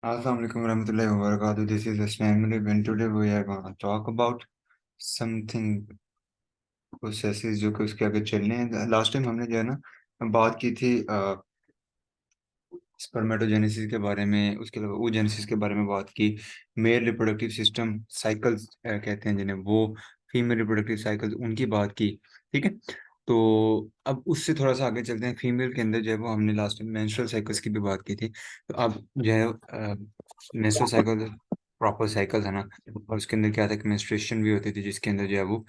Assalamualaikum warahmatullahi wabarakatuh. This is Aslam and today we are going to talk about something processes जो कि उसके आगे चलने हैं। लास्ट टाइम हमने जो है ना बात की थी स्पर्मेटोजेनेसिस के बारे में, उसके अलावा oogenesis के बारे में बात की। मेल रिप्रोडक्टिव सिस्टम साइकिल्स कहते हैं जिन्हें, वो फीमेल रिप्रोडक्टिव साइकिल्स उनकी बात की। ठीक है, तो अब उससे थोड़ा सा आगे चलते हैं। फीमेल के अंदर जो है वो हमने लास्ट टाइम मेंस्ट्रुअल साइकिल्स की भी बात की थी। तो अब जो है मेंस्ट्रुअल साइकिल प्रॉपर साइकिल है ना, और उसके अंदर क्या था कि मेंस्ट्रुएशन भी होती थी, जिसके अंदर जो है वो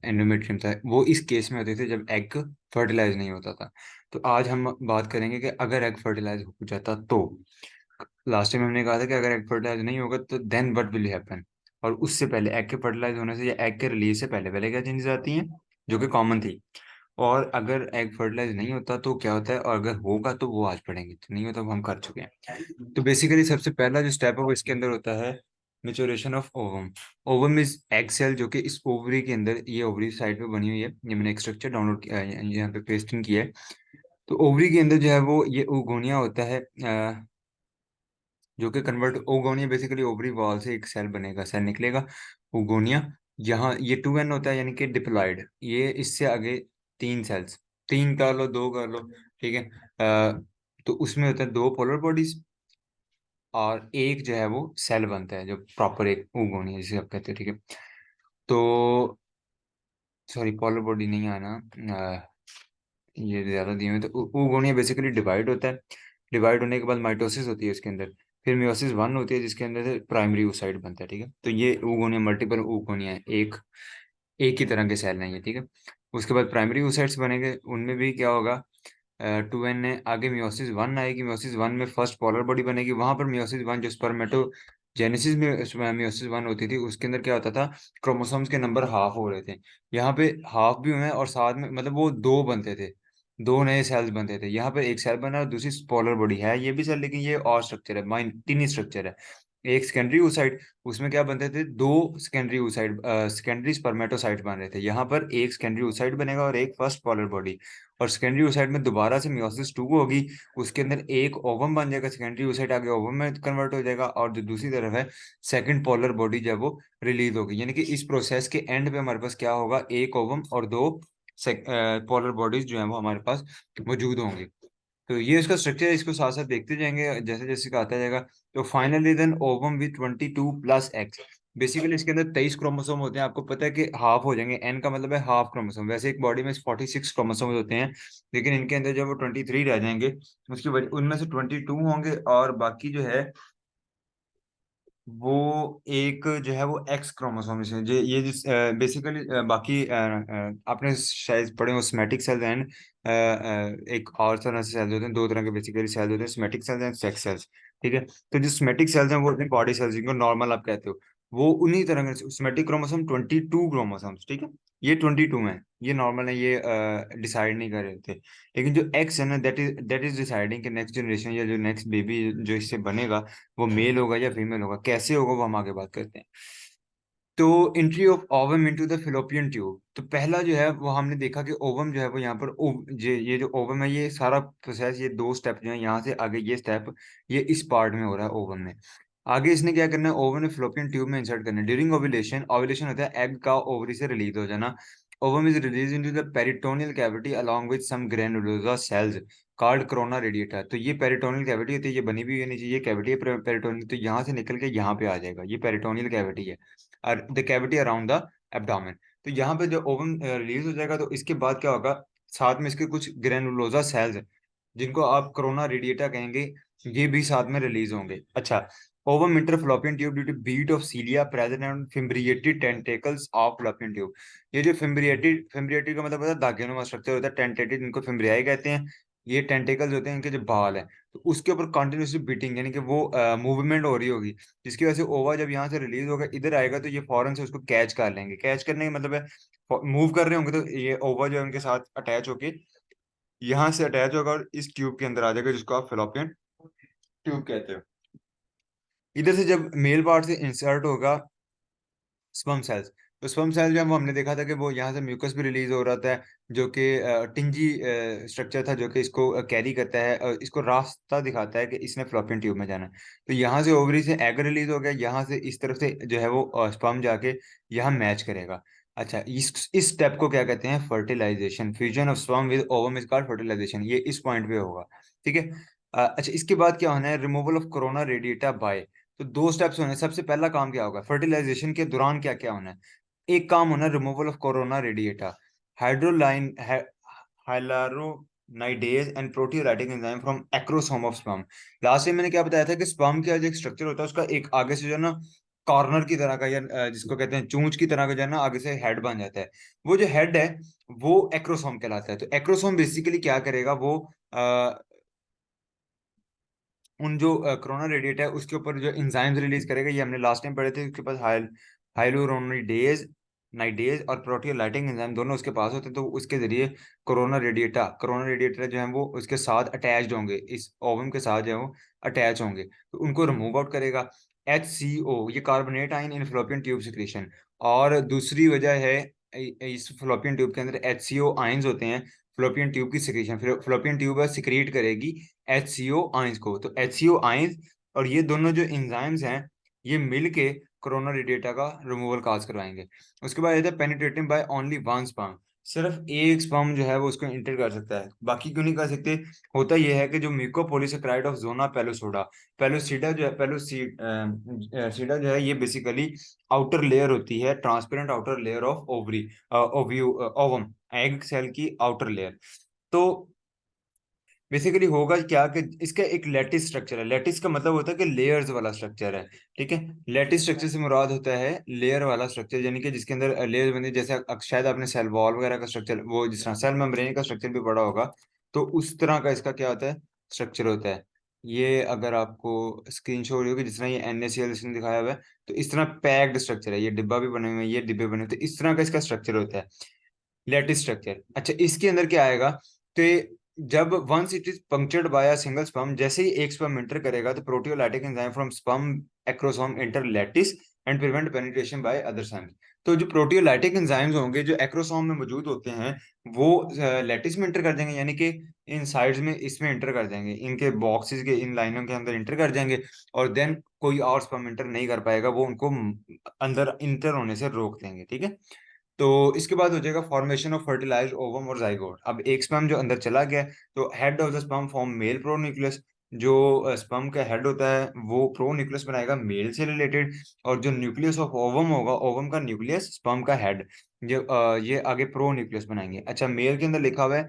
एंडोमेट्रियम था। वो इस केस में होते थे जब एग फर्टिलाइज नहीं होता था। तो आज हम बात करेंगे कि अगर एग फर्टिलाइज हो जाता तो। लास्ट टाइम हमने कहा था कि अगर एग फर्टिलाइज नहीं होगा तो देन व्हाट विल हैपन। और उससे पहले एग के फर्टिलाइज होने से या एग के रिलीज से पहले पहले क्या चेंजेस आती हैं, जो कि कॉमन थी। और अगर एग फर्टिलाइज नहीं होता तो क्या होता है, और अगर होगा तो वो आज पढ़ेंगे, तो नहीं होता वो हम कर चुके हैं। तो बेसिकली सबसे पहला जो स्टेप है वो इसके अंदर होता है maturation of ovum. Ovum is egg cell जो कि इस ओवरी के अंदर, ये ओवरी साइड पे बनी हुई है। ये मैंने एक स्ट्रक्चर डाउनलोड किया है, यहाँ पे पेस्टिंग किया है। तो ओवरी के अंदर जो है वो ये ओगोनिया होता है, जो कि convert oogonia basically ovary wall से एक सेल बनेगा, सेल निकलेगा ओगोनिया। यहाँ ये 2n होता है, यानी कि डिप्लॉयड। ये इससे आगे तीन सेल्स, तीन कर लो, दो कर लो, ठीक है। तो उसमें होता है दो पोलर बॉडीज, और एक जो है वो सेल बनता है जो प्रॉपर एक ओगोनिया जिसे आप कहते हैं, ठीक है। तो सॉरी, पोलर बॉडी नहीं आना, ये ज्यादा दिए हुए। तो oogonia बेसिकली डिवाइड होता है। डिवाइड होने के बाद माइटोसिस होती है उसके अंदर। फिर मियोसिस वन होती है जिसके अंदर से प्राइमरी oocyte बनता है, ठीक है। तो ये oogonia, मल्टीपल oogonia है, एक एक ही तरह के सेल हैं ये, ठीक है। उसके बाद प्राइमरी oocytes बनेंगे, उनमें भी क्या होगा, 2n ने आगे मियोसिस वन आएगी। मियोसिस वन में फर्स्ट पोलर बॉडी बनेगी। वहां पर मियोसिस वन जो स्पर्मेटोजेनेसिस में मियोसिस वन होती थी, उसके अंदर क्या होता था, क्रोमोसोम्स के नंबर हाफ हो रहे थे। यहाँ पे हाफ भी हुए हैं, और साथ में मतलब वो दो बनते थे, दो नए सेल्स बनते थे। यहाँ पे एक सेल बना और दूसरी पोलर बॉडी है ये भी सेल, लेकिन ये और स्ट्रक्चर है, माइन टिनी स्ट्रक्चर है। एक सेकेंडरी oocyte, उसमें क्या बनते थे, दो सेकेंडरी oocyte, सेकेंडरी स्पर्मेटोसाइट बन रहे थे। यहाँ पर एक सेकेंडरी oocyte बनेगा और एक फर्स्ट पोलर बॉडी। और सेकेंडरी oocyte में दोबारा से मियोसिस टू होगी, उसके अंदर एक ओवम बन जाएगा। सेकेंडरी oocyte आगे ओवम में कन्वर्ट हो जाएगा, और जो दूसरी तरफ है सेकंड पोलर बॉडी जब वो रिलीज होगी, यानी कि इस प्रोसेस के एंड पे हमारे पास क्या होगा, एक ओवम और दो पोलर बॉडीज जो है वो हमारे पास मौजूद होंगी। तो ये इसका स्ट्रक्चर है, इसको साथ साथ देखते जाएंगे जैसे जैसे का आता जाएगा। तो finally then ovum with 22 plus X. Basically इसके अंदर 23 क्रोमोसोम होते हैं। आपको पता है कि हाफ हो जाएंगे, एन का मतलब है हाफ क्रोमोसोम। वैसे एक बॉडी में 46 क्रोमोसोम होते हैं, लेकिन इनके अंदर जब वो 23 रह जाएंगे, उसकी वजह उनमें से 22 होंगे, और बाकी जो है वो एक जो है वो एक्स क्रोमोसोम से जो ये जिस बेसिकली बाकी आपने शायद पढ़े हो सोमैटिक सेल्स एंड एक और तरह से सेल्स होते हैं, दो तरह के बेसिकली सेल्स होते हैं, somatic cells and sex cells, ठीक है। तो जो सोमैटिक सेल्स हैं वो होते हैं बॉडी सेल्स, जिनको नॉर्मल आप कहते हो। वो उन्हीं तरह के सोमैटिक क्रोमोसोम 22 क्रोमोसोम्स, ठीक है। ये 22 है, ये नॉर्मल है, ये डिसाइड नहीं कर रहे थे। लेकिन जो एक्स है ना, दैट इज डिसाइडिंग कि नेक्स्ट जनरेशन या जो नेक्स्ट बेबी जो इससे बनेगा वो मेल होगा या फीमेल होगा। कैसे होगा वो हम आगे बात करते हैं। तो entry of ovum into the fallopian tube. तो पहला जो है वो हमने देखा कि ओवम जो है वो यहाँ पर ये जो ओवम है, ये सारा प्रोसेस, ये दो स्टेप जो है यहाँ से आगे, ये स्टेप ये इस पार्ट में हो रहा है ओवम में। आगे इसने क्या करना है, ओवम ने फिलोपियन ट्यूब में इंसर्ट करना है। ड्यूरिंग ओव्यूलेशन, ओव्यूलेशन होता है एग का ओवरी से रिलीज हो जाना। Ovum is release into the peritoneal cavity along with some granulosa cells called corona radiata. तो ये पेरिटोनियल कैविटी होती है, ये बनी भी होनी चाहिए, ये कैविटी है पेरिटोनियल। तो यहाँ से निकल के यहाँ पे आ जाएगा, ये पेरिटोनियल कैविटी है, the cavity around the abdomen. तो यहाँ पे जब ओवम रिलीज हो जाएगा तो इसके बाद क्या होगा, साथ में इसके कुछ ग्रेनुलोजा सेल्स हैं, जिनको आप कोरोना रेडिएटा कहेंगे, ये भी साथ में रिलीज होंगे। अच्छा, ovum enter fallopian tube due to beat of cilia present and fimbriated tentacles of fallopian tube. ये जो फिम्ब्रिएटेड का मतलब होता है धागेनुमा स्ट्रक्चर होता है, टेंटेटेड इनको फिम्ब्रियाई कहते हैं। ये टेंटेकल्स होते हैं, इनके जो बाल है, तो उसके ऊपर कंटिन्यूसली बीटिंग, यानी कि वो मूवमेंट हो रही होगी, जिसकी वजह से ओवा जब यहाँ से रिलीज होगा इधर आएगा, तो ये फौरन से उसको कैच कर लेंगे। कैच करने का मतलब है मूव कर रहे होंगे, तो ये ओवा जो है उनके साथ अटैच होके यहाँ से अटैच होगा और इस ट्यूब के अंदर आ जाएगा, जिसको आप फेलोपियन ट्यूब कहते हो। इधर से जब मेल पार्ट से इंसर्ट होगा स्पर्म सेल्स, तो स्पर्म सेल जो है वो हमने देखा था कि वो यहाँ से म्यूकस भी रिलीज हो रहा था, जो कि टिंजी स्ट्रक्चर था, जो कि इसको कैरी करता है और इसको रास्ता दिखाता है कि इसने फ्लोपियन ट्यूब में जाना है। तो यहाँ से ओवरी से एग रिलीज हो गया, यहाँ से इस तरफ से जो है वो स्पर्म जाके यहाँ मैच करेगा। अच्छा, इस स्टेप को क्या कहते हैं? Fertilisation. Fusion of sperm with ovum is called fertilisation. ये इस पॉइंट पे होगा। ठीक है। अच्छा, इसके बाद क्या होना है? Removal of corona radiata by. तो दो स्टेप्स होने हैं। सबसे पहला काम क्या होगा? फर्टिलाइजेशन के दौरान क्या क्या होना है? एक काम होना रिमूवल ऑफ कोरोना रेडिएटा, हाइड्रोलाइन hyaluronidase and proteolytic enzyme from acrosome of sperm. Last time मैंने क्या बताया था कि स्पर्म का जो एक स्ट्रक्चर होता है उसका एक आगे से जो है ना कॉर्नर की तरह का, या जिसको कहते हैं चूंच की तरह का, जो है ना आगे से हेड बन जाता है। वो जो हेड है वो एक्रोसोम कहलाता है। तो एक्रोसोम बेसिकली क्या करेगा? वो उन जो कोरोना रेडिएट है उसके ऊपर जो इंजाइम्स रिलीज करेगा। ये हमने लास्ट टाइम पढ़े थे। उसके पास हाइलुरोनिडेज नाइडेज और प्रोटियोलाइटिक एंजाइम दोनों उसके पास होते हैं। तो उसके जरिए कोरोना रेडिएटर जो है वो उसके साथ अटैच्ड होंगे, इस ओवम के साथ जो है वो अटैच होंगे, तो उनको रिमूव आउट करेगा। HCO, ये कार्बोनेट आयन इन फ्लोपियन ट्यूब सिक्रीशन। और दूसरी वजह है, इस फ्लोपियन ट्यूब के अंदर HCO आयंस होते हैं। फ्लोपियन ट्यूब की सिक्रीशन, फ्लोपियन ट्यूब सिक्रिएट करेगी HCO आयंस को। तो HCO आयंस और ये दोनों जो एंजाइम्स हैं, ये मिलके कोरोना रेडिएटा का रिमूवल काज करवाएंगे। उसके बाद आता है penetrating by only one sperm. सिर्फ एक स्पर्म जो है वो उसको इंटर कर सकता है, बाकी क्यों नहीं कर सकते? होता यह है कि जो म्यूकोपॉलीसेकेराइड ऑफ जोना पेलोसोडा, पेलोसीडा जो है, सीडा जो है, ये बेसिकली आउटर लेयर होती है, transparent outer layer of ovary, ovum, egg cell की आउटर लेयर। तो बेसिकली होगा क्या कि इसका एक लैटिस स्ट्रक्चर है। लैटिस का मतलब होता है कि लेयर्स वाला स्ट्रक्चर है। ठीक है। लैटिस स्ट्रक्चर से मुराद होता है लेयर वाला स्ट्रक्चर, यानी कि जिसके अंदर लेयर्स बने, जैसे शायद आपने सेल वॉल वगैरह का स्ट्रक्चर, वो जिस तरह सेल मेम्ब्रेन का स्ट्रक्चर भी पढ़ा होगा, तो उस तरह का इसका क्या होता है? स्ट्रक्चर होता है। ये अगर आपको स्क्रीन शॉट होगी, जिस तरह ये NaCl इसने दिखाया हुआ है, तो इस तरह पैक्ड स्ट्रक्चर है। ये डिब्बा भी बने हुए हैं, ये डिब्बे बने हुए हैं, तो इस तरह का इसका स्ट्रक्चर होता है, लैटिस स्ट्रक्चर। अच्छा, इसके अंदर क्या आएगा? तो जब once it is punctured by a single sperm, जैसे ही एक स्पर्म एंटर करेगा, तो proteolytic enzyme from sperm acrosome enter lattice and prevent penetration by other sperm. तो जो प्रोटियोलाइटिक एंजाइम्स होंगे जो एक्रोसोम में मौजूद होते हैं, वो लैटिस में एंटर कर देंगे, यानी कि इन साइड्स में इसमें एंटर कर देंगे, इनके बॉक्सेस के इन लाइनों के अंदर एंटर कर जाएंगे। और देन कोई और स्पर्म एंटर नहीं कर पाएगा, वो उनको अंदर इंटर होने से रोक देंगे। ठीक है। तो इसके बाद हो जाएगा फॉर्मेशन ऑफ फर्टिलाइज्ड ओवम और जाइगोट। अब एक स्पर्म जो अंदर चला गया है, तो head of the sperm form male pronucleus. जो स्पर्म का हेड होता है वो प्रोन्यूक्लियस बनाएगा मेल से रिलेटेड, और जो न्यूक्लियस ऑफ ओवम होगा, ओवम का न्यूक्लियस, स्पर्म का हेड, ये आगे प्रोन्यूक्लियस बनाएंगे। अच्छा, मेल के अंदर लिखा हुआ है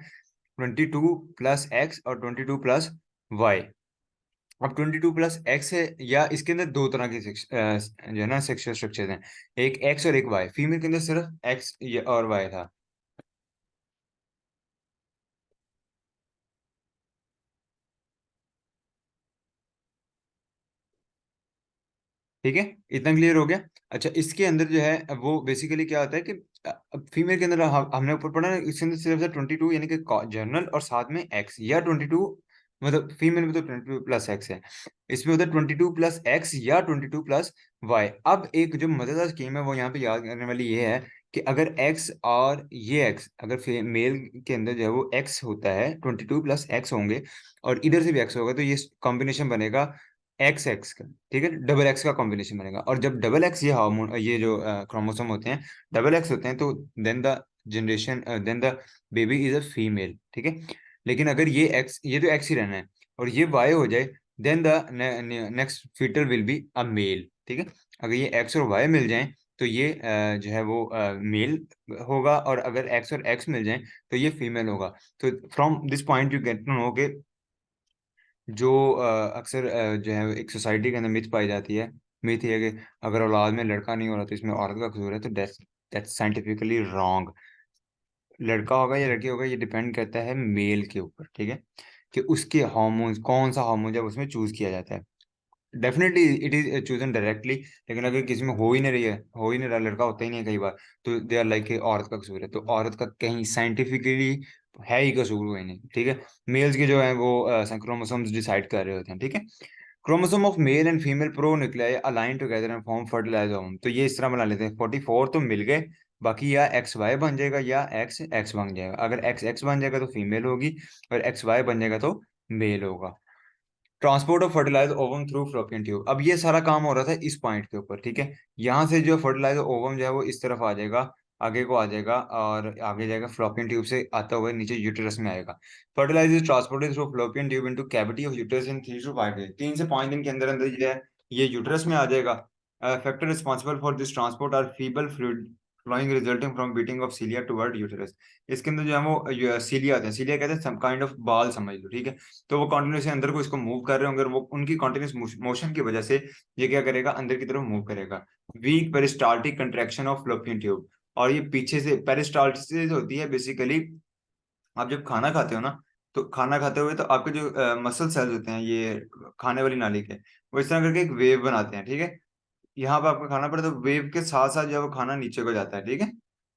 22+X और 22+Y। अब 22+X है, या इसके अंदर दो तरह के जो है ना सेक्सुअल स्ट्रक्चर हैं, एक X और एक Y। फीमेल के अंदर सिर्फ X और Y था। ठीक है, इतना क्लियर हो गया। अच्छा, इसके अंदर जो है वो बेसिकली क्या होता है कि फीमेल के अंदर हमने ऊपर पढ़ा ना, इसके अंदर सिर्फ 22, यानी कि जनरल और साथ में एक्स, या 22, मतलब फीमेल में तो 22+X है, इसमें होता है 22+X या 22+Y। अब एक जो मजेदार स्कीम है वो यहाँ पे याद करने वाली ये है कि अगर एक्स और ये एक्स, अगर मेल के अंदर जो है वो एक्स होता है, 22+X होंगे, और इधर से भी एक्स होगा, तो ये कॉम्बिनेशन बनेगा XX का। ठीक है, डबल एक्स का कॉम्बिनेशन बनेगा। और जब डबल एक्स, ये हार्मोन, ये जो क्रोमोसोम होते हैं, डबल एक्स होते हैं, तो then the baby is a female. ठीक है। लेकिन अगर ये एक्स, ये तो एक्स ही रहना है, और ये वाई हो जाए, then the next foetus will be a male. ठीक है। अगर ये एक्स और वाई मिल जाएं, तो ये जो है वो मेल होगा, और अगर एक्स और एक्स मिल जाएं, तो ये फीमेल होगा। तो from this point you get to know के जो अक्सर जो है एक सोसाइटी के अंदर मिथ पाई जाती है, मिथ ये है कि अगर औलाद में लड़का नहीं हो रहा तो इसमें औरत का कसूर है, तो दैट्स साइंटिफिकली रॉन्ग। लड़का होगा या लड़की होगा, ये डिपेंड करता है मेल के ऊपर। ठीक है, कि उसके हार्मोन्स, कौन सा हार्मोन जब उसमें चूज किया जाता है। Definitely it is chosen directly, लेकिन अगर किसी में हो ही नहीं रही है, हो ही नहीं रहा, लड़का होता ही नहीं है कई बार, तो दे आर लाइक औरत का कसूर है। तो औरत का कहीं साइंटिफिकली है ही कसूर, हुआ ही नहीं। ठीक है। मेल्स के जो है वो क्रोमोसोम्स डिसाइड कर रहे होते हैं। ठीक है। Chromosome of male and female pronuclei align together and form fertilise ovum. तो ये इस तरह बना लेते हैं, 44 तो मिल गए, बाकी या एक्स वाई बन जाएगा या एक्स एक्स बन जाएगा। अगर एक्स एक्स बन जाएगा तो फीमेल होगी, और एक्स वाई बन जाएगा तो मेल होगा। Transport of fertiliser ovum through fallopian tube. अब ये सारा काम हो रहा था इस पॉइंट के ऊपर, ठीक है। यहाँ से जो फर्टिलाइजर ओवम जो है वो इस तरफ आ जाएगा, आगे को आ जाएगा, और आगे जाएगा फ्लोपियन ट्यूब से आता हुआ नीचे यूटेरस में आएगा। Fertiliser transported through fallopian tube into cavity of uterus in 3 to 5 days। 3 से 5 दिन के अंदर अंदर जो है ये यूटेरस में आ जाएगा। Factor responsible for this transport are feeble fluid flowing resulting from beating of cilia toward uterus. इसके अंदर जो है वो सीलिया आते हैं, सीलिया कहते हैं सम काइंड ऑफ बाल समझ लो, ठीक है। तो वो कंटिन्यूसली अंदर को इसको मूव कर रहे होंगे, और वो उनकी कंटिन्यूस मोशन की वजह से ये क्या करेगा, अंदर की तरफ मूव करेगा। Weak peristaltic contraction of fallopian tube. और ये पीछे से पेरिस्टाल्टिस होती है बेसिकली, आप जब खाना खाते हो ना, तो खाना खाते हुए तो आपके जो मसल सेल्स होते हैं ये खाने वाली नाली के, वो इस तरह करके एक वेव बनाते हैं, ठीक है। यहाँ पे आपको खाना पड़े तो वेव के साथ साथ जब वो खाना नीचे को जाता है, ठीक है।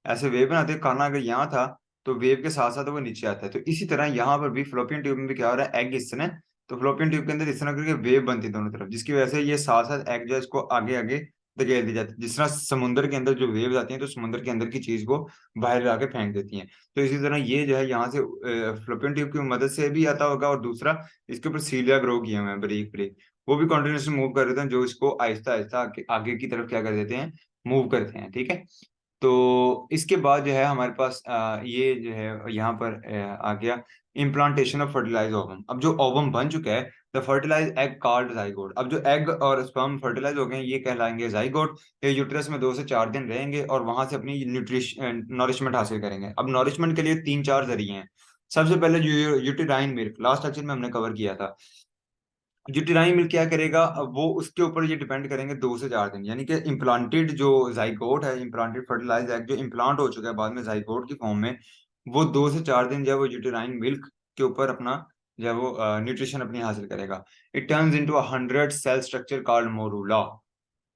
ऐसे वेव बनाते हैं, खाना अगर यहाँ था तो वेव के साथ साथ वो नीचे आता है। तो इसी तरह यहाँ पर भी फ्लोपियन ट्यूब में भी क्या हो रहा है, एग इस तरह, तो फ्लोपियन ट्यूब के अंदर इस तरह करके वेव बनती है दोनों तरफ, जिसकी वजह से ये साथ साथ एग जो है इसको आगे आगे धकेल दी जाती है। जिस तरह समुद्र के अंदर जो वेव आती हैं तो समुद्र के अंदर की चीज को बाहर ला के फेंक देती हैं। तो इसी तरह ये जो है यहाँ से फ्लोपियन ट्यूब की मदद से भी आता होगा, और दूसरा इसके ऊपर सीलिया ग्रो किए हुए हैं बारीक बारीक, वो भी कंटिन्यूसली मूव कर रहे थे, जो इसको आहिस्ता आहिस्ता आगे की तरफ क्या कर देते हैं, मूव करते हैं, ठीक है। तो इसके बाद जो है हमारे पास ये जो है यहाँ पर आ गया इम्प्लांटेशन ऑफ फर्टिलाइज ओवम। अब जो ओवम बन चुका है, the fertilize egg called zygote. अब जो एग और स्पर्म फर्टिलाइज हो गए ये कहलाएंगे जाइगोट। ये यूट्रस में 2 से 4 दिन रहेंगे और वहां से अपनी न्यूट्रिशन नॉरिशमेंट हासिल करेंगे। अब नॉरिशमेंट के लिए 3 4 जरिए हैं। सबसे पहले यूटेराइन मिल्क, लास्ट लेक्चर में हमने कवर किया था। यूटेराइन मिल्क क्या करेगा, अब वो उसके ऊपर ये डिपेंड करेंगे 2 से 4 दिन, यानी कि इम्प्लांटेड जो जाइगोट है, इम्प्लांटेड फर्टिलाइज एग जो इम्प्लांट हो चुका है बाद में जाइगोट की फॉर्म में, वो 2 से 4 दिन जो है वो यूटेराइन मिल्क के ऊपर अपना जो है वो न्यूट्रिशन अपनी हासिल करेगा। It turns into 100 cell structure called morula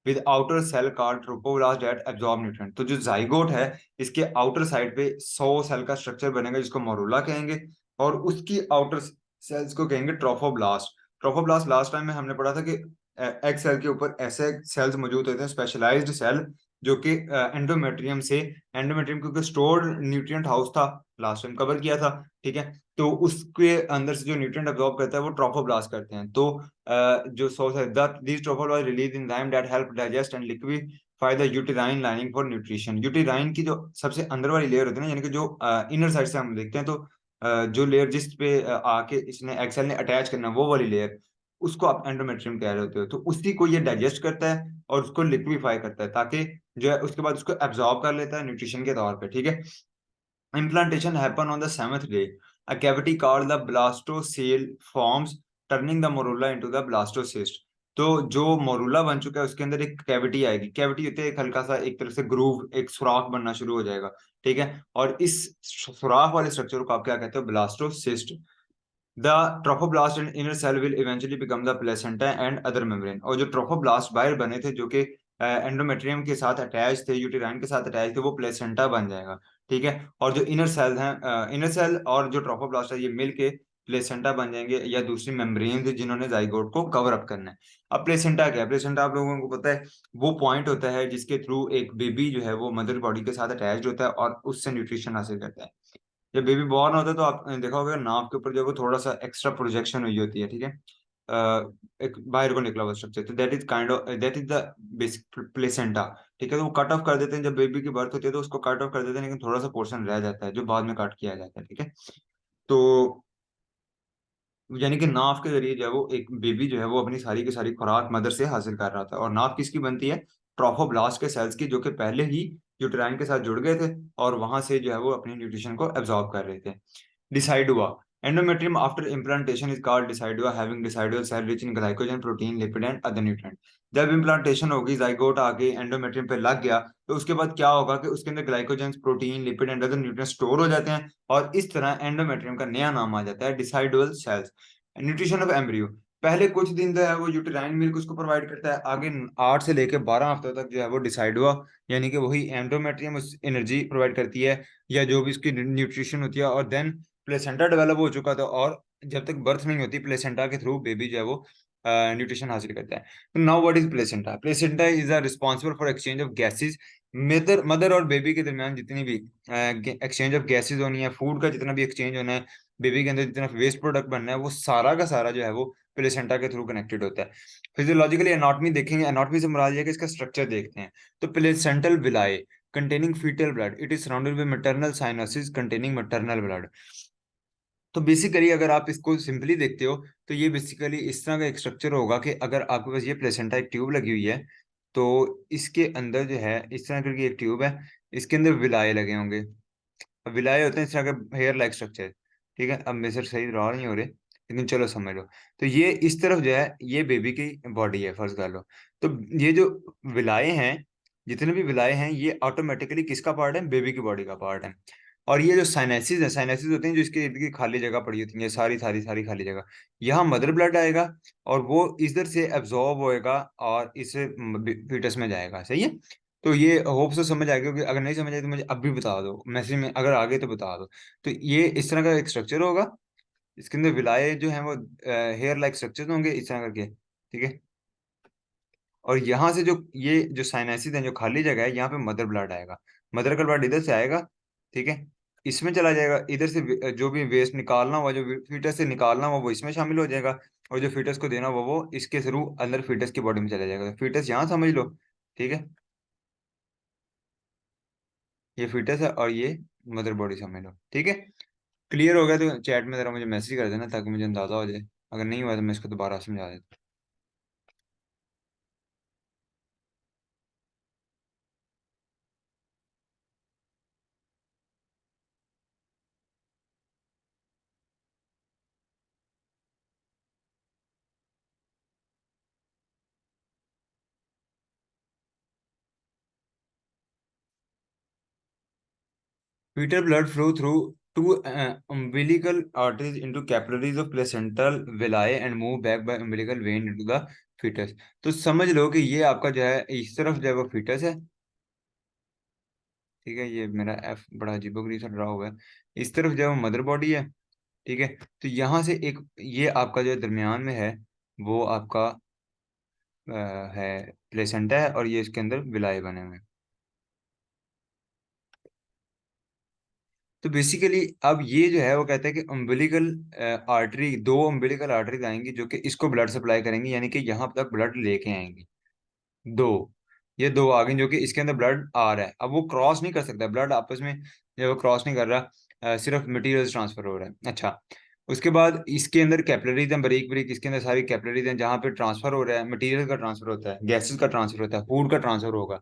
with outer cell called trophoblast that absorb nutrient. तो जो जाइगोट है इसके आउटर साइड पे 100 सेल का स्ट्रक्चर बनेगा जिसको मोरूला कहेंगे, और उसकी आउटर सेल्स को कहेंगे ट्रोफोब्लास्ट। ट्रोफोब्लास्ट लास्ट टाइम में हमने पढ़ा था कि एग सेल के ऊपर ऐसे सेल्स मौजूद होते हैं, स्पेशलाइज्ड सेल, जो कि एंडोमेट्रियम से, एंडोमेट्रियम क्योंकि स्टोर्ड न्यूट्रिएंट हाउस था, लास्ट टाइम कवर किया था, ठीक है। तो उसके अंदर से जो न्यूट्रिएंट अब्सॉर्ब करता है वो ट्रोफोब्लास्ट करते हैं। तो जो सोर्स है that these trophoblast release enzyme that help digest and liquefy the uterine lining for nutrition. Uterine की जो सबसे अंदर वाली लेयर होती है ना, यानी कि जो इनर साइड से हम देखते हैं, तो जो लेयर जिस पे आके इसने एक्सेल ने अटैच करना वो वाली लेयर, उसको आप एंडोमेट्रियम कह रहे होते हो। तो उसी को ये डाइजेस्ट करता है और उसको लिक्विफाई करता है, ताकि जो है उसके बाद उसको एब्जॉर्ब कर लेता है न्यूट्रिशन के तौर पे, ठीक है। Implantation happen on the seventh day. A cavity called the blastocele forms, turning the morula into the blastocyst. तो जो मोरूला बन चुका है उसके अंदर एक कैविटी आएगी। कैविटी होती है एक हल्का सा एक तरह से ग्रूव, एक सुराख बनना शुरू हो जाएगा, ठीक है। और इस सुराख वाले स्ट्रक्चर को आप क्या कहते हो, blastocyst. The trophoblast and inner cell will eventually become the placenta and other membrane. और जो ट्रोफोब्लास्ट बाहर बने थे जो कि एंडोमेट्रियम के साथ अटैच थे, यूटेराइन के साथ अटैच थे, वो प्लेसेंटा बन जाएगा, ठीक है। और जो इनर सेल हैं, इनर सेल और जो ट्रोफोब्लास्ट है ये मिलके प्लेसेंटा बन जाएंगे, या दूसरी मेम्ब्रेन जिन्होंने जाइगोट को कवर अप करना है। अब प्लेसेंटा क्या है, प्लेसेंटा आप लोगों को पता है वो पॉइंट होता है जिसके थ्रू एक बेबी जो है वो मदर बॉडी के साथ अटैच होता है और उससे न्यूट्रिशन हासिल करता है। जब बेबी बॉर्न होता है तो आपने देखा होगा नाभ के ऊपर जो है वो थोड़ा सा एक्स्ट्रा प्रोजेक्शन हुई होती है, ठीक है। एक बाहर को निकला हुआ स्ट्रक्चर, तो that is kind of that is the basic placenta, ठीक है। तो वो कट ऑफ कर देते हैं जब बेबी की बर्थ होती है, तो उसको कट ऑफ कर देते हैं, लेकिन थोड़ा सा पोर्शन रह जाता है जो बाद में कट किया जाता है, ठीक है। तो यानी कि नाव के जरिए जो है वो एक बेबी जो है वो अपनी सारी की सारी खुराक मदर से हासिल कर रहा था। और नाव किसकी बनती है, ट्रोफोब्लास्ट के सेल्स की, जो कि पहले ही यूटेराइन के साथ जुड़ गए थे और वहां से जो है वो अपनी न्यूट्रिशन को एब्जॉर्ब कर रहे थे। Decidua. Endometrium after implantation is called decidua, having decidual cell rich in glycogen, protein, lipid and other nutrient. जब इम्प्लांटेशन होगी, जाइगोट आके एंडोमेट्रियम पे लग गया, तो उसके बाद क्या होगा कि उसके अंदर glycogen, protein, lipid and other nutrient store हो जाते हैं, और इस तरह एंडोमेट्रियम का नया नाम आ जाता है डिसाइडुअल सेल्स। न्यूट्रिशन ऑफ एम्ब्रियो, पहले कुछ दिन जो है वो यूटेराइन मिल्क उसको प्रोवाइड करता है, आगे 8 से लेकर 12 हफ्तों तक जो है वो डिसाइडुआ, यानी कि वही एंडोमेट्रियम उस एनर्जी प्रोवाइड करती है या जो भी उसकी न्यूट्रिशन होती है। और देन प्लेसेंटा डेवलप हो चुका था, और जब तक बर्थ नहीं होती प्लेसेंटा के थ्रू बेबी जो है वो न्यूट्रिशन हासिल करता है। तो now what is placenta? Placenta is responsible for exchange of gases. Mother mother और बेबी के दरमियान जितनी भी एक्सचेंज ऑफ गैसेज होनी है, फूड का जितना भी एक्सचेंज होना है, बेबी के अंदर जितना वेस्ट प्रोडक्ट बनना है, वो सारा का सारा जो है वो प्लेसेंटा के थ्रू कनेक्टेड होता है। फिजियोलॉजिकली एनाटॉमी देखेंगे, एनाटॉमी से मुराद ये है कि इसका स्ट्रक्चर देखते हैं। तो placental विलाए containing fetal blood, it is surrounded by maternal sinuses containing maternal blood। तो बेसिकली अगर आप इसको सिंपली देखते हो, तो ये बेसिकली इस तरह का एक स्ट्रक्चर होगा कि अगर आपके पास ये प्लेसेंटा एक ट्यूब लगी हुई है, तो इसके अंदर जो है इस तरह की एक ट्यूब है, इसके अंदर विलाए लगे होंगे। अब विलाए होते हैं इस तरह के हेयर लाइक स्ट्रक्चर। ठीक है, अब मेरे से सही ड्रा नहीं हो रहे, लेकिन चलो समझ लो। तो ये इस तरफ जो है ये बेबी की बॉडी है, फर्ज कर लो। तो ये जो विलाए हैं, जितने भी विलाए हैं, ये ऑटोमेटिकली किसका पार्ट है? बेबी की बॉडी का पार्ट है। और ये जो साइनेसिस है, साइनेसिस होते हैं जो इसके इर्द गिर्द खाली जगह पड़ी होती है, सारी सारी सारी खाली जगह, यहाँ मदर ब्लड आएगा और वो इधर से एब्जॉर्ब होएगा और इस फीटस में जाएगा। सही है। तो ये होप से समझ आ गया, क्योंकि अगर नहीं समझ आए तो मुझे अब भी बता दो, मैसेज में अगर आगे तो बता दो। तो ये इस तरह का एक स्ट्रक्चर होगा, इसके अंदर विलाये जो है वो हेयर लाइक स्ट्रक्चर होंगे इस तरह करके। ठीक है। और यहाँ से जो ये जो साइनेसिस है, जो खाली जगह है, यहाँ पे मदर ब्लड आएगा। मदर का ब्लड इधर से आएगा। ठीक है। इसमें चला जाएगा, इधर से जो भी वेस्ट निकालना हुआ, जो फीटस से निकालना हुआ, वो इसमें शामिल हो जाएगा। और जो फीटस को देना हुआ वो इसके थ्रू अंदर फीटस की बॉडी में चला जाएगा। तो फीटस यहाँ समझ लो। ठीक है। ये फीटस है और ये मदर बॉडी समझ लो। ठीक है। क्लियर हो गया तो चैट में जरा मुझे मैसेज कर देना, ताकि मुझे अंदाजा हो जाए। अगर नहीं हुआ तो मैं इसको दोबारा समझा देता हूँ। fetal blood flow through two umbilical arteries into capillaries of placental villi and move back by umbilical vein into the fetus। तो समझ लो कि ये आपका जो है इस तरफ जो है वो फीटस है। ठीक है, ये मेरा एफ बड़ा अजीबोगरीब सा ड्रा हुआ है। इस तरफ जो है वो मदर बॉडी है। ठीक है। तो यहाँ से एक ये आपका जो दरमियान में है, वो आपका अ, है प्लेसेंटा है, और ये इसके अंदर विलाए बने हुए हैं। तो बेसिकली अब ये जो है वो कहता है कि अम्बिलिकल आर्टरी, दो अम्बिलिकल आर्टरीज आएंगी जो कि इसको ब्लड सप्लाई करेंगी, यानी कि यहाँ तक ब्लड लेके आएंगी। दो, ये दो आ गई जो कि इसके अंदर ब्लड आ रहा है। अब वो क्रॉस नहीं कर सकता ब्लड आपस में, जो वो क्रॉस नहीं कर रहा, सिर्फ मटेरियल ट्रांसफर हो रहा है। अच्छा। उसके बाद इसके अंदर कैपिलरीज हैं, बारीक बारीक इसके अंदर सारी कैपिलरीज हैं, जहाँ पे ट्रांसफर हो रहा है, मटेरियल का ट्रांसफर होता है, गैसेस का ट्रांसफर होता है, फूड का ट्रांसफर होगा।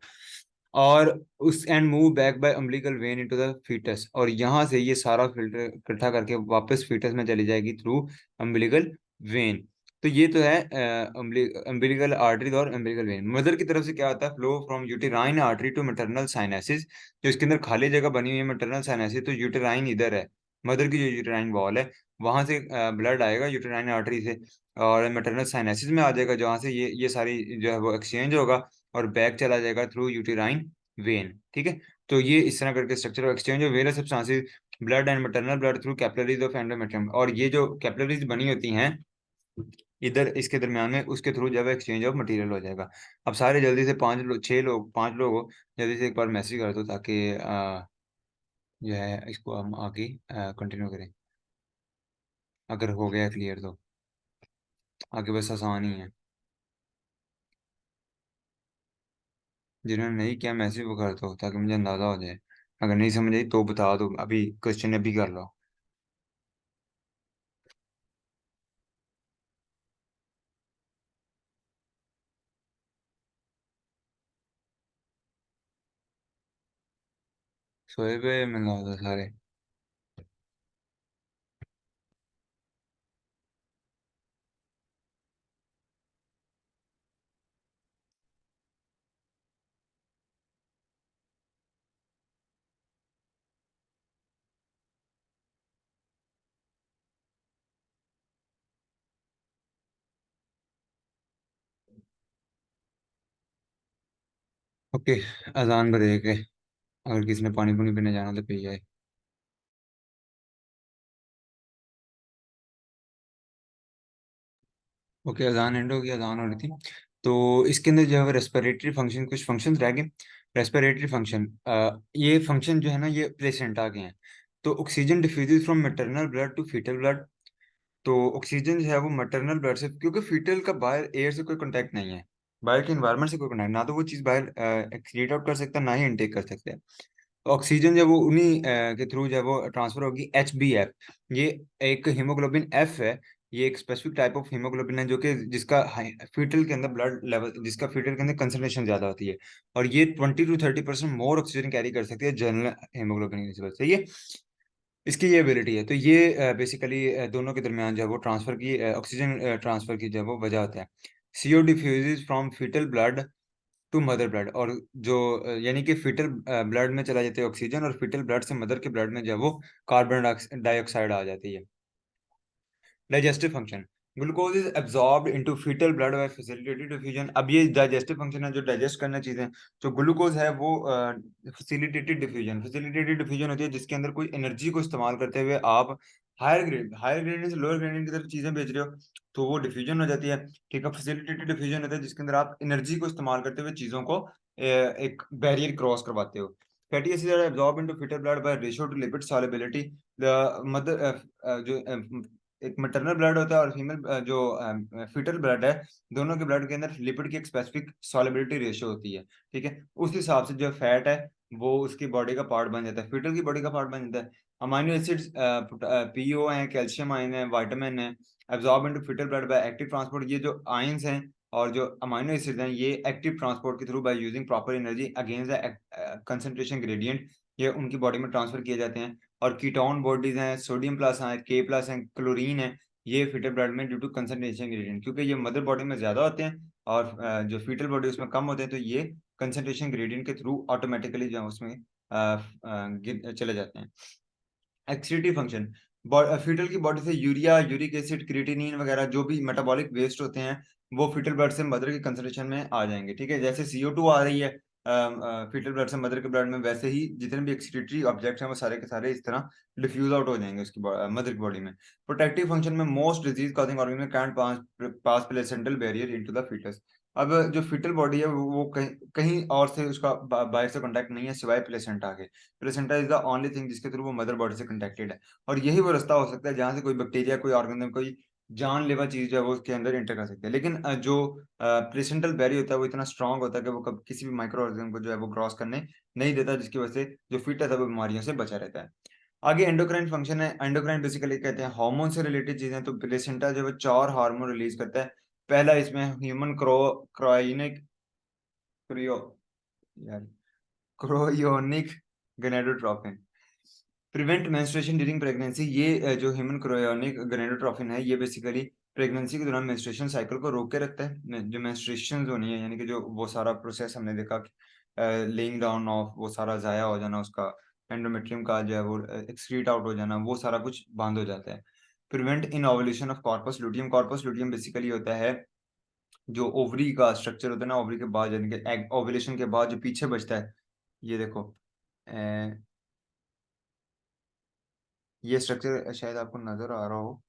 और उस and move back by umbilical vein into the foetus, और यहाँ से ये सारा फिल्टर इकट्ठा करके वापस फीटस में चली जाएगी थ्रू अम्बिलिकल वेन। तो ये तो है अम्बिलिकल आर्टरी और अम्बिलिकल वेन। मदर की तरफ से क्या आता है? Flow from uterine artery to maternal sinuses. जो इसके अंदर खाली जगह बनी हुई है मैटरनल साइनेसिस, तो यूटेराइन इधर है, मदर की जो यूटेराइन वॉल है, वहां से ब्लड आएगा यूटेराइन आर्टरी से, और मैटरनल साइनेसिस में आ जाएगा, जहाँ से ये सारी जो है वो एक्सचेंज होगा और बैक चला जाएगा थ्रू यूटेराइन वेन। ठीक है। तो ये इस तरह करके structure of exchange of various substances, blood and maternal blood through capillaries of endometrium. और ये जो कैपिलरीज बनी होती हैं इधर इसके दरमियान में, उसके थ्रू जब एक्सचेंज ऑफ मटेरियल हो जाएगा। अब सारे जल्दी से 5 लोग 6 लोग 5 लोग हो, जल्दी से एक बार मैसेज कर दो, ताकि जो है इसको हम आगे कंटिन्यू करें। अगर हो गया क्लियर तो आगे बस आसान ही है। जिन्होंने नहीं किया मैसेज वो कर दो, ताकि मुझे अंदाजा हो जाए। अगर नहीं समझ आई तो बता दो, अभी क्वेश्चन अभी कर लो। सोए पे मिला दो सारे। ओके। अजान ब्रेक है, अगर किसी ने पानी पुनी पीने जाना तो पी जाए। ओके, अजान एंड हो गया, अजान हो रही थी। तो इसके अंदर जो है रेस्पिरेटरी फंक्शन, कुछ फंक्शंस रह गए। रेस्पिरेटरी फंक्शन, ये फंक्शन जो है ना, ये प्लेसेंटा के हैं। तो oxygen diffuses from maternal blood to foetal blood. तो ऑक्सीजन जो है वो मैटरनल ब्लड से, क्योंकि फीटल का बाहर एयर से कोई कांटेक्ट नहीं है, बाहर के इन्वायरमेंट से कोई कांटेक्ट, ना तो वो चीज़ बाहर एक्सक्रीट आउट कर सकता है, ना ही इनटेक कर सकते हैं। ऑक्सीजन जब वो उन्हीं के थ्रू जब वो ट्रांसफर होगी, HbF। ये एक हीमोग्लोबिन एफ है। ये एक स्पेसिफिक टाइप ऑफ हीमोग्लोबिन है, जो कि जिसका फीटल के अंदर ब्लड लेवल, जिसका फीटल के अंदर कंसंट्रेशन ज्यादा होती है। और ये 20 to 30% मोर ऑक्सीजन कैरी कर सकती है जनरल हीमोग्लोबिन की निस्बत से। ये इसकी ये एबिलिटी है। तो ये बेसिकली दोनों के दरमियान जो है वो ट्रांसफर की, ऑक्सीजन ट्रांसफर की जो है वो वजह होता है। CO diffuses from foetal blood to mother blood. और जो यानी कि फीटल ब्लड में चला जाता है ऑक्सीजन, और फीटल ब्लड से मदर के ब्लड में जो है वो कार्बन डाइऑक्साइड आ जाती है। Digestive function, glucose is absorbed into foetal blood by facilitated diffusion. अब ये डाइजेस्टिव फंक्शन है, जो डाइजेस्ट करना चीजें। जो ग्लूकोज है वो फैसिलिटेटेड डिफ्यूजन होती है, जिसके अंदर कोई एनर्जी को इस्तेमाल करते हुए आप हायर ग्रेडियंट से लोअर ग्रेडियंट की तरफ चीजें भेज रहे हो, तो वो डिफ्यूजन हो जाती है। ठीक है, फैसिलिटेटेड डिफ्यूजन होता है जिसके अंदर आप एनर्जी को इस्तेमाल करते हुए चीजों को एक बैरियर क्रॉस करवाते हो। Fatty acid are absorb into foetal blood by ratio to lipid solubility. The mother जो एक मैटरनल ब्लड होता है और फीमेल जो फीटल ब्लड है, दोनों के ब्लड के अंदर लिपिड की एक स्पेसिफिक सॉलिबिलिटी रेशियो होती है। ठीक है, उस हिसाब से जो फैट है वो उसकी बॉडी का पार्ट बन जाता है, फीटल की बॉडी का पार्ट बन जाता है। अमाइनो एसिड्स, PO है, कैल्शियम आयन है, विटामिन है, absorb into foetal blood by active transport. ये जो आयंस हैं और जो अमाइनो एसिड्स हैं, ये एक्टिव ट्रांसपोर्ट के through by using proper energy against the concentration gradient, ये उनकी बॉडी में ट्रांसफर किए जाते हैं। और कीटोन बॉडीज हैं, सोडियम प्लस है, K+ है, क्लोरीन है, ये फीटल ब्लड में ड्यू टू कंसंट्रेशन ग्रेडियंट, क्योंकि ये मदर बॉडी में ज्यादा होते हैं और जो फीटल बॉडी उसमें कम होते हैं, तो ये कंसंट्रेशन ग्रेडियंट के थ्रू ऑटोमेटिकली जो है उसमें चले जाते हैं। एक्सक्रीटिव फंक्शन, फीटल की बॉडी से यूरिया, यूरिक एसिड, क्रिएटिनिन वगैरह जो भी मेटाबॉलिक वेस्ट होते हैं, वो फीटल ब्लड से मदर के कंसंट्रेशन में आ जाएंगे। ठीक है, जैसे CO2 आ रही है फीटल ब्लड से मदर के ब्लड में, वैसे ही जितने भी एक्सक्रीटरी ऑब्जेक्ट्स हैं वो सारे के सारे इस तरह डिफ्यूज आउट हो जाएंगे उसकी मदर की बॉडी में। प्रोटेक्टिव फंक्शन में most disease causing organism can pass placental barrier into the foetus. अब जो फीटल बॉडी है वो कहीं कहीं और से उसका बाहर से कांटेक्ट नहीं है सिवाय प्लेसेंटा के। Placenta is the only thing जिसके थ्रू वो मदर बॉडी से कनेक्टेड है। और यही वो रास्ता हो सकता है जहां से कोई बैक्टीरिया, कोई ऑर्गेनिज्म, कोई जानलेवा चीज जो है वो उसके अंदर इंटर कर सकती है। लेकिन जो प्लेसेंटल बैरियर होता है वो इतना स्ट्रांग होता है कि वो किसी भी माइक्रो ऑर्गेनिज्म को जो है वो क्रॉस करने नहीं देता, जिसकी वजह से जो फीटस है वो बीमारियों से बचा रहता है। आगे एंडोक्राइन फंक्शन है। एंडोक्राइन बेसिकली कहते हैं हार्मोन से रिलेटेड चीजें। तो प्लेसेंटा जो है 4 हार्मोन रिलीज करता है। पहला इसमें ह्यूमन क्रायोनिक क्रियो यार chorionic gonadotropin prevent menstruation during pregnancy. ये जो ह्यूमन क्रायोनिक गोनाडोट्रोपिन है, ये बेसिकली प्रेगनेंसी के दौरान मेंस्ट्रुएशन साइकिल को रोक के रखता है। जो मेंस्ट्रुएशन होनी है, यानी कि जो वो सारा प्रोसेस हमने देखा, लेइंग डाउन ऑफ, वो सारा जाया हो जाना उसका, एंडोमेट्रियम का जो है वो एक्सक्रीट आउट हो जाना, वो सारा कुछ बंद हो जाता है। Prevent in ovulation of corpus luteum. Corpus luteum basically होता है जो ओवरी का स्ट्रक्चर होता है ना, ओवरी के बाद यानी कि एग ओवुलेशन के बाद जो पीछे बचता है, ये देखो, ये स्ट्रक्चर शायद आपको नजर आ रहा हो।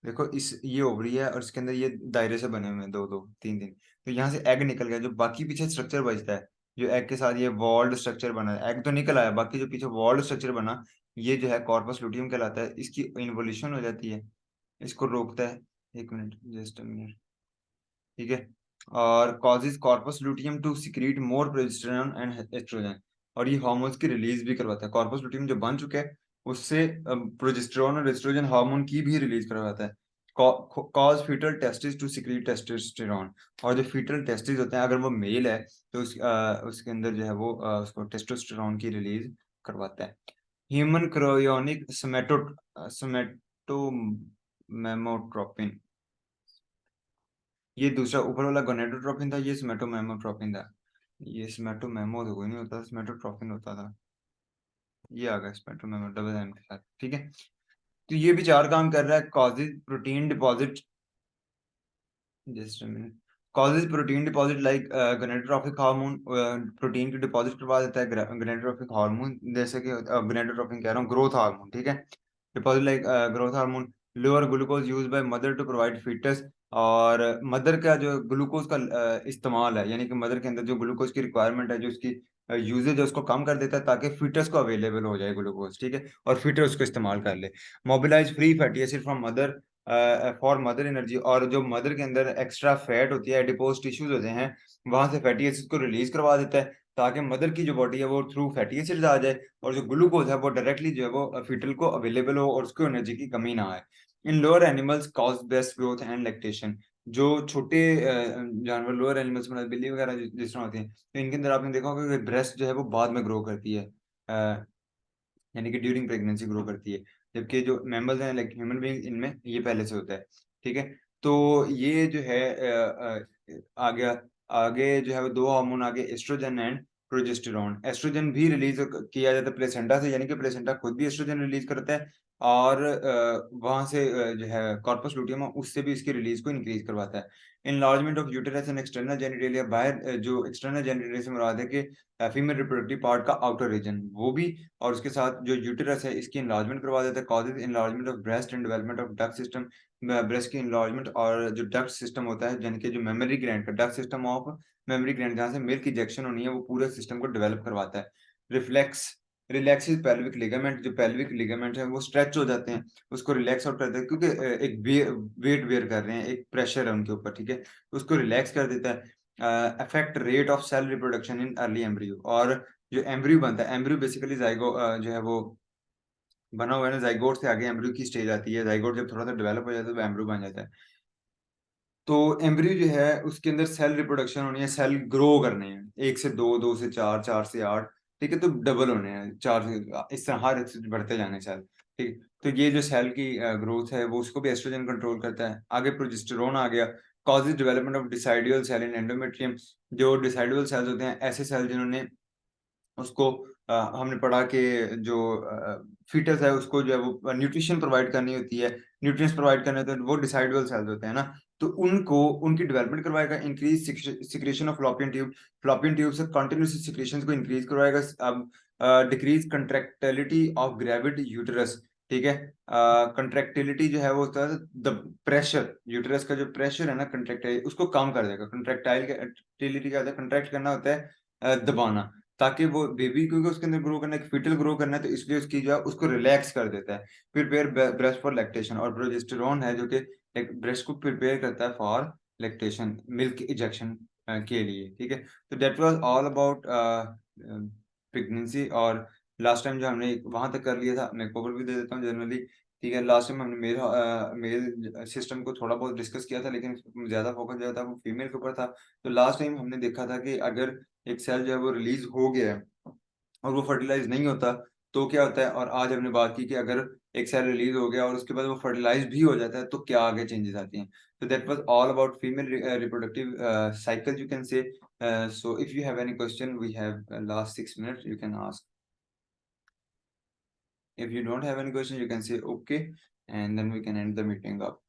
देखो, इस ये ओवरी है और इसके अंदर ये दायरे से बने हुए हैं, दो दो तीन तीन। तो यहाँ से एग निकल गया, जो बाकी पीछे स्ट्रक्चर बचता है, जो एग के साथ ये वॉल्ड स्ट्रक्चर बना है, एग तो निकल आया, बाकी जो पीछे वॉल्ड स्ट्रक्चर बना, ये जो है कॉर्पस लुटियम कहलाता है। इसकी इन्वोल्यूशन हो जाती है, इसको रोकता है। एक मिनट, जस्ट अ मिनट। ठीक है, और causes corpus luteum to secrete more progesterone and oestrogen. और ये हार्मोन्स की रिलीज भी करवाता है। कॉर्पस लुटियम जो बन चुके हैं, उससे प्रोजेस्टेरोन और एस्ट्रोजन हार्मोन की भी रिलीज करवाता है। Cause foetal testis to secrete testosterone. और जो फीटल टेस्टिस होते हैं, अगर वो मेल है तो उसके अंदर जो है वो उसको टेस्टोस्टेरोन की रिलीज करवाता है। ह्यूमन क्रायोनिक सोमेटोमेमोट्रोपिन, ये दूसरा ऊपर वाला गोनेडोट्रोपिन था, ये स्मेटोमेमोट्रोपिन था। ये स्मेटोमेमो तो कोई नहीं होता, स्मेटोट्रोपिन होता था। ये आ गया स्मेटोमेमो डबल एम के साथ। ठीक है, तो ये भी चार काम कर रहा है। Causes protein deposit, just a minute, causes protein deposit like gonadotropic hormone, protein की डिपॉजिट करवा देता है गोनेडोट्रोपिक हार्मोन, जैसे कि गोनेडोट्रोपिन कह रहा हूँ, ग्रोथ हार्मोन। ठीक है, deposit like growth hormone, lower glucose use by mother to provide foetus. और मदर का जो ग्लूकोज का इस्तेमाल है, यानी कि मदर के अंदर जो ग्लूकोज की रिक्वायरमेंट है, जो उसकी यूजेज है, उसको कम कर देता है ताकि फीटस को अवेलेबल हो जाए ग्लूकोज, ठीक है, और फीटस उसको इस्तेमाल कर ले। Mobilise free fatty acid from mother for mother energy, और जो मदर के अंदर एक्स्ट्रा फैट होती है, एडिपोज टिश्यूज होते हैं, वहां से फैटी एसिड को रिलीज करवा देता है ताकि मदर की जो बॉडी है वो थ्रू फैटी एसिड आ जाए, और जो ग्लूकोज है वो डायरेक्टली जो है वो फीटल को अवेलेबल हो और उसको एनर्जी की कमी ना आए। इन lower animals cause breast growth and lactation, जो छोटे जानवर लोअर एनिमल्स मतलब बिल्ली वगैरह जिस तरह होती हैं, तो इनके अंदर आपने देखा होगा कि ब्रेस्ट जो है वो बाद में ग्रो करती है, यानी कि ड्यूरिंग प्रेगनेंसी ग्रो करती है, जबकि जो मैमल्स हैं लाइक ह्यूमन बीइंग, इनमें ये पहले से होता है, ठीक है। तो ये जो है आ गया, आगे जो है वो दो हार्मोन आगे, एस्ट्रोजन एंड प्रोजेस्टेरॉन। एस्ट्रोजन भी रिलीज किया जाता है प्लेसेंटा से, यानी कि प्लेसेंटा खुद भी एस्ट्रोजन रिलीज करता है, और वहां से जो है कॉर्पस लुटियम उससे भी इसकी रिलीज को इंक्रीज करवाता है। Enlargement of uterus and external genitalia, बाहर जो एक्सटर्नल जेनिटेलिया से मुराद है कि फीमेल रिप्रोडक्टिव पार्ट का आउटर रीजन, वो भी, और उसके साथ जो यूटेरस है इसकी इनलार्जमेंट करवा देता है। Causes enlargement of breast and development of duct system, breast की इनलार्जमेंट और जो डक्ट सिस्टम होता है, यानी कि जो मेमोरी ग्लैंड का duct system of memory gland, जहाँ से मिल्क इजेक्शन होनी है, वो पूरे सिस्टम को डेवलप करवाता है। रिफ्लेक्स, रिलैक्सिस पेल्विक लिगामेंट, जो पेल्विक लिगामेंट है वो स्ट्रेच हो जाते हैं, उसको रिलैक्स आउट करते हैं, क्योंकि एक वेट बेयर कर रहे हैं, एक प्रेशर है उनके ऊपर, ठीक है, उसको रिलैक्स कर देता है। Affect rate of cell reproduction in early embryo, और जो एम्ब्रियो बनता है, एम्ब्रियो बेसिकली जाइगो जो है वो बना हुआ है ना, जाइगोट से आगे एम्ब्रियो की स्टेज आती है, जाइगोट जब थोड़ा सा डेवलप हो जाता है तो एम्ब्रियो बन जाता है। तो एम्ब्रियो जो है उसके अंदर सेल रिप्रोडक्शन होनी है, सेल ग्रो करने हैं, एक से दो, दो से चार, चार से आठ, ठीक है, तो डबल होने हैं, चार से, इस तरह हर एक से बढ़ते जाने सेल, ठीक। तो ये जो सेल की ग्रोथ है वो उसको भी एस्ट्रोजन कंट्रोल करता है। आगे प्रोजेस्टेरोन आ गया, causes development of decidual cell in endometrium, जो डिसाइडुअल सेल्स होते हैं, ऐसे सेल जिन्होंने उसको हमने पढ़ा कि जो फीटस है उसको जो है वो न्यूट्रिशन प्रोवाइड करनी होती है, न्यूट्रिएंट्स प्रोवाइड करने होते हैं, वो डिसाइडुअल सेल्स होते हैं ना, तो उनको उनकी डेवलपमेंट करवाएगा, increase secretion of fallopian tube, fallopian tube से कंटिन्यूस सिक्रेशन को इंक्रीज करवाएगा। अब डिक्रीज कंट्रैक्टिलिटी ऑफ ग्रेविड यूटेरस, ठीक है, कंट्रैक्टिलिटी जो है वो होता है द प्रेशर, यूटेरस का जो प्रेशर है ना, कंट्रैक्टाइल उसको कम कर देगा। कंट्रैक्टाइल एक्टिलिटी क्या होता है, कंट्रैक्ट करना होता है दबाना, ताकि वो बेबी, क्योंकि उसके अंदर ग्रो करना है, फीटल ग्रो करना है, तो इसलिए उसकी जो है उसको रिलैक्स कर देता है, प्रिपेयर ब्रेस्ट फॉर लैक्टेशन। और प्रोजेस्टेरोन है जो कि एक ब्रेस्ट को प्रिपेयर करता है फॉर लैक्टेशन, मिल्क इजेक्शन के लिए, ठीक है। तो that was all about pregnancy. और लास्ट टाइम जो हमने वहां तक कर लिया था, मैं कवर भी दे देता हूँ जनरली, ठीक है। लास्ट टाइम हमने मेल सिस्टम को थोड़ा बहुत डिस्कस किया था, लेकिन ज्यादा फोकस जो था वो फीमेल के ऊपर था। तो लास्ट टाइम हमने देखा था कि अगर एक सेल जो है वो रिलीज हो गया है और वो फर्टिलाइज नहीं होता तो क्या होता है, और आज हमने बात की कि अगर एक सेल रिलीज हो गया और उसके बाद वो फर्टिलाइज भी हो जाता है तो क्या आगे चेंजेस आती हैं। तो that was all about female reproductive cycle, you can say. So if you have any question, we have last 6 minutes, you can ask. If you don't have any question, you can say okay, and then we can end the meeting up.